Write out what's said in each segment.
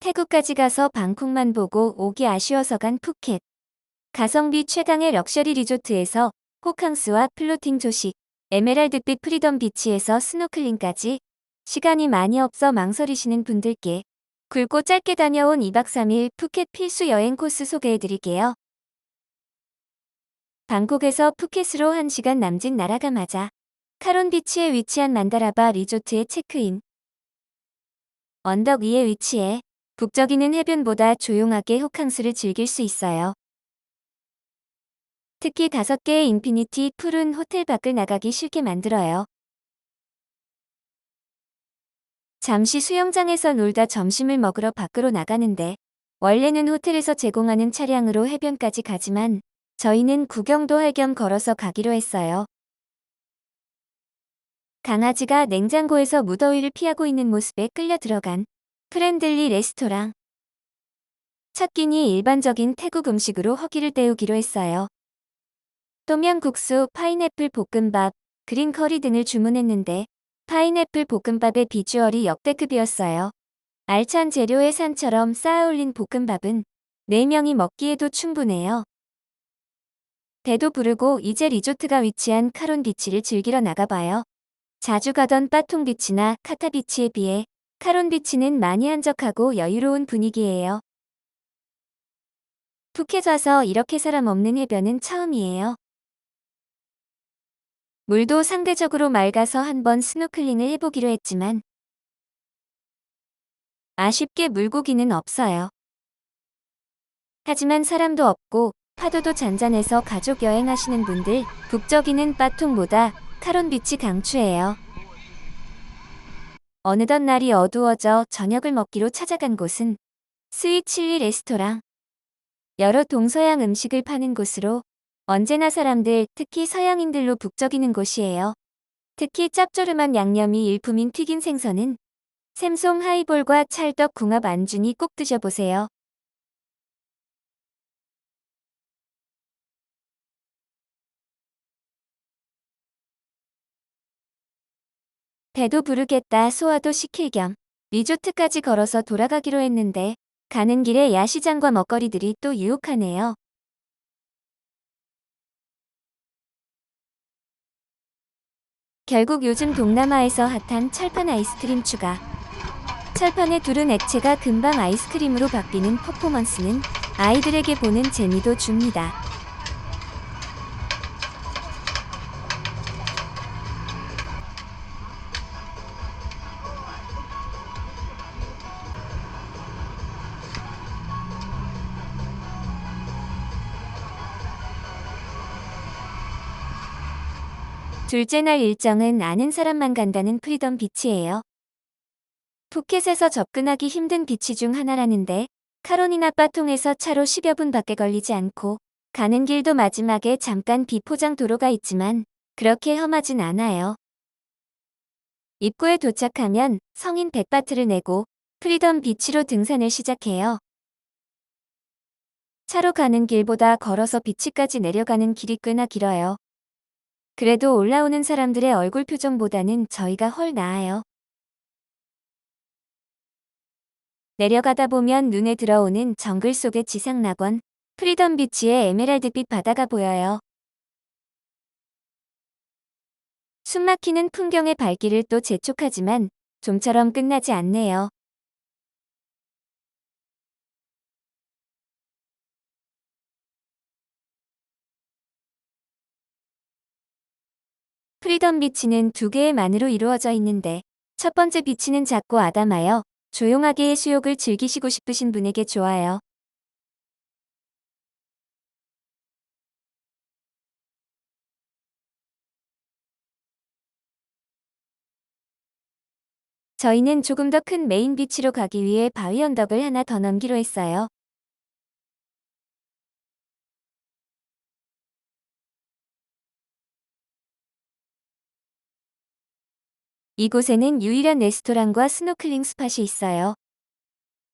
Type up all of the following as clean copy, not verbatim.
태국까지 가서 방콕만 보고 오기 아쉬워서 간 푸켓. 가성비 최강의 럭셔리 리조트에서 호캉스와 플로팅 조식, 에메랄드빛 프리덤 비치에서 스노클링까지 시간이 많이 없어 망설이시는 분들께 굵고 짧게 다녀온 2박 3일 푸켓 필수 여행 코스 소개해드릴게요. 방콕에서 푸켓으로 1시간 남짓 날아가마자 카론 비치에 위치한 만다라바 리조트에 체크인. 언덕 위에 위치해 북적이는 해변보다 조용하게 호캉스를 즐길 수 있어요. 특히 5개의 인피니티 풀은 호텔 밖을 나가기 쉽게 만들어요. 잠시 수영장에서 놀다 점심을 먹으러 밖으로 나가는데 원래는 호텔에서 제공하는 차량으로 해변까지 가지만 저희는 구경도 할 겸 걸어서 가기로 했어요. 강아지가 냉장고에서 무더위를 피하고 있는 모습에 끌려 들어간 프렌들리 레스토랑. 첫 끼니 일반적인 태국 음식으로 허기를 때우기로 했어요. 똠양국수, 파인애플 볶음밥, 그린 커리 등을 주문했는데 파인애플 볶음밥의 비주얼이 역대급이었어요. 알찬 재료의 산처럼 쌓아올린 볶음밥은 4명이 먹기에도 충분해요. 배도 부르고 이제 리조트가 위치한 카론 비치를 즐기러 나가봐요. 자주 가던 빠통 비치나 카타 비치에 비해 카론 비치는 많이 한적하고 여유로운 분위기예요. 푸켓 와서 이렇게 사람 없는 해변은 처음이에요. 물도 상대적으로 맑아서 한번 스노클링을 해보기로 했지만 아쉽게 물고기는 없어요. 하지만 사람도 없고 파도도 잔잔해서 가족 여행하시는 분들 북적이는 빠통보다 카론 비치 강추해요. 어느덧 날이 어두워져 저녁을 먹기로 찾아간 곳은 스윗 칠리 레스토랑. 여러 동서양 음식을 파는 곳으로 언제나 사람들, 특히 서양인들로 북적이는 곳이에요. 특히 짭조름한 양념이 일품인 튀긴 생선은 샘송 하이볼과 찰떡 궁합 안주니 꼭 드셔보세요. 배도 부르겠다 소화도 시킬 겸 리조트까지 걸어서 돌아가기로 했는데 가는 길에 야시장과 먹거리들이 또 유혹하네요. 결국 요즘 동남아에서 핫한 철판 아이스크림 추가. 철판에 두른 액체가 금방 아이스크림으로 바뀌는 퍼포먼스는 아이들에게 보는 재미도 줍니다. 둘째 날 일정은 아는 사람만 간다는 프리덤 비치예요. 푸켓에서 접근하기 힘든 비치 중 하나라는데 카론이나 빠통에서 차로 10여 분밖에 걸리지 않고 가는 길도 마지막에 잠깐 비포장 도로가 있지만 그렇게 험하진 않아요. 입구에 도착하면 성인 100바트를 내고 프리덤 비치로 등산을 시작해요. 차로 가는 길보다 걸어서 비치까지 내려가는 길이 꽤나 길어요. 그래도 올라오는 사람들의 얼굴 표정보다는 저희가 훨 나아요. 내려가다 보면 눈에 들어오는 정글 속의 지상낙원, 프리덤 비치의 에메랄드빛 바다가 보여요. 숨막히는 풍경의 발길을 또 재촉하지만 좀처럼 끝나지 않네요. 프리덤 비치는 2개의 만으로 이루어져 있는데 첫 번째 비치는 작고 아담하여 조용하게 해수욕을 즐기시고 싶으신 분에게 좋아요. 저희는 조금 더 큰 메인 비치로 가기 위해 바위 언덕을 하나 더 넘기로 했어요. 이곳에는 유일한 레스토랑과 스노클링 스팟이 있어요.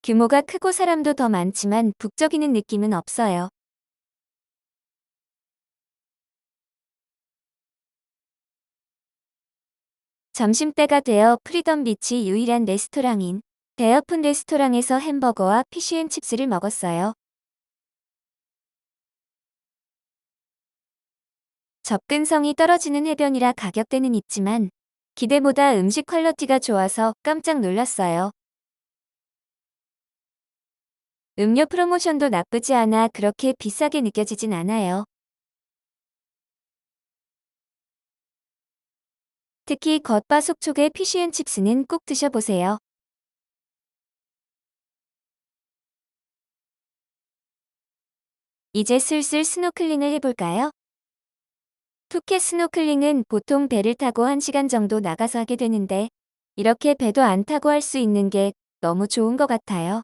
규모가 크고 사람도 더 많지만 북적이는 느낌은 없어요. 점심때가 되어 프리덤 비치 유일한 레스토랑인 베어푼 레스토랑에서 햄버거와 피쉬앤칩스를 먹었어요. 접근성이 떨어지는 해변이라 가격대는 있지만 기대보다 음식 퀄리티가 좋아서 깜짝 놀랐어요. 음료 프로모션도 나쁘지 않아 그렇게 비싸게 느껴지진 않아요. 특히 겉바속촉의 피쉬앤칩스는 꼭 드셔보세요. 이제 슬슬 스노클링을 해볼까요? 푸켓 스노클링은 보통 배를 타고 1시간 정도 나가서 하게 되는데 이렇게 배도 안 타고 할 수 있는 게 너무 좋은 것 같아요.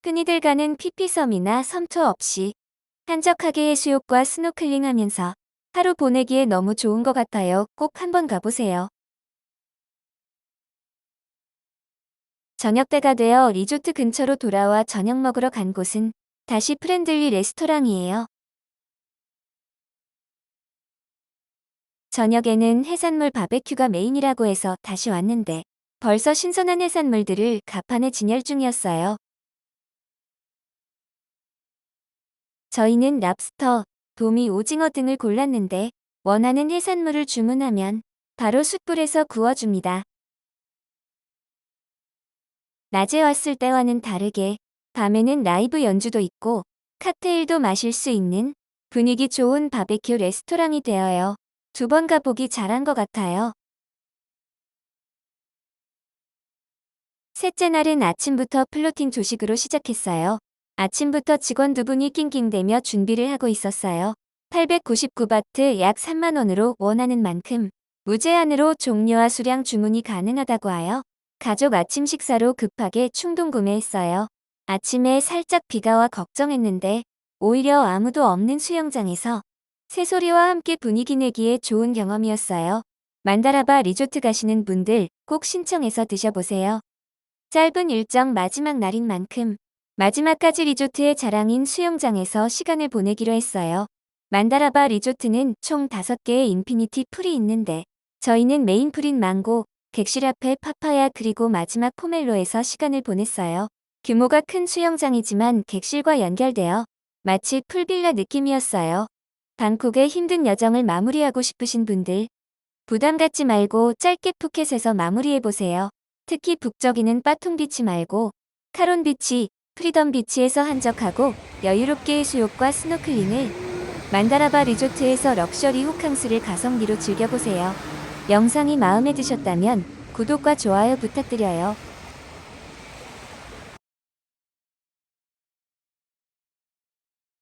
흔히들 가는 피피섬이나 섬투어 없이 한적하게 해수욕과 스노클링하면서 하루 보내기에 너무 좋은 것 같아요. 꼭 한번 가보세요. 저녁때가 되어 리조트 근처로 돌아와 저녁 먹으러 간 곳은 다시 프렌들리 레스토랑이에요. 저녁에는 해산물 바베큐가 메인이라고 해서 다시 왔는데 벌써 신선한 해산물들을 갑판에 진열 중이었어요. 저희는 랍스터, 도미, 오징어 등을 골랐는데 원하는 해산물을 주문하면 바로 숯불에서 구워줍니다. 낮에 왔을 때와는 다르게 밤에는 라이브 연주도 있고 칵테일도 마실 수 있는 분위기 좋은 바베큐 레스토랑이 되어요. 2번 가보기 잘한 것 같아요. 셋째 날은 아침부터 플로팅 조식으로 시작했어요. 아침부터 직원 2분이 낑낑대며 준비를 하고 있었어요. 899바트 약 3만 원으로 원하는 만큼 무제한으로 종류와 수량 주문이 가능하다고 하여 가족 아침 식사로 급하게 충동 구매했어요. 아침에 살짝 비가 와 걱정했는데 오히려 아무도 없는 수영장에서 새소리와 함께 분위기 내기에 좋은 경험이었어요. 만다라바 리조트 가시는 분들 꼭 신청해서 드셔보세요. 짧은 일정 마지막 날인 만큼 마지막까지 리조트의 자랑인 수영장에서 시간을 보내기로 했어요. 만다라바 리조트는 총 5개의 인피니티 풀이 있는데 저희는 메인 풀인 망고, 객실 앞에 파파야 그리고 마지막 포멜로에서 시간을 보냈어요. 규모가 큰 수영장이지만 객실과 연결되어 마치 풀빌라 느낌이었어요. 방콕의 힘든 여정을 마무리하고 싶으신 분들 부담 갖지 말고 짧게 푸켓에서 마무리해보세요. 특히 북적이는 빠통비치 말고 카론비치, 프리덤비치에서 한적하고 여유롭게 해수욕과 스노클링을 만다라바 리조트에서 럭셔리 호캉스를 가성비로 즐겨보세요. 영상이 마음에 드셨다면 구독과 좋아요 부탁드려요.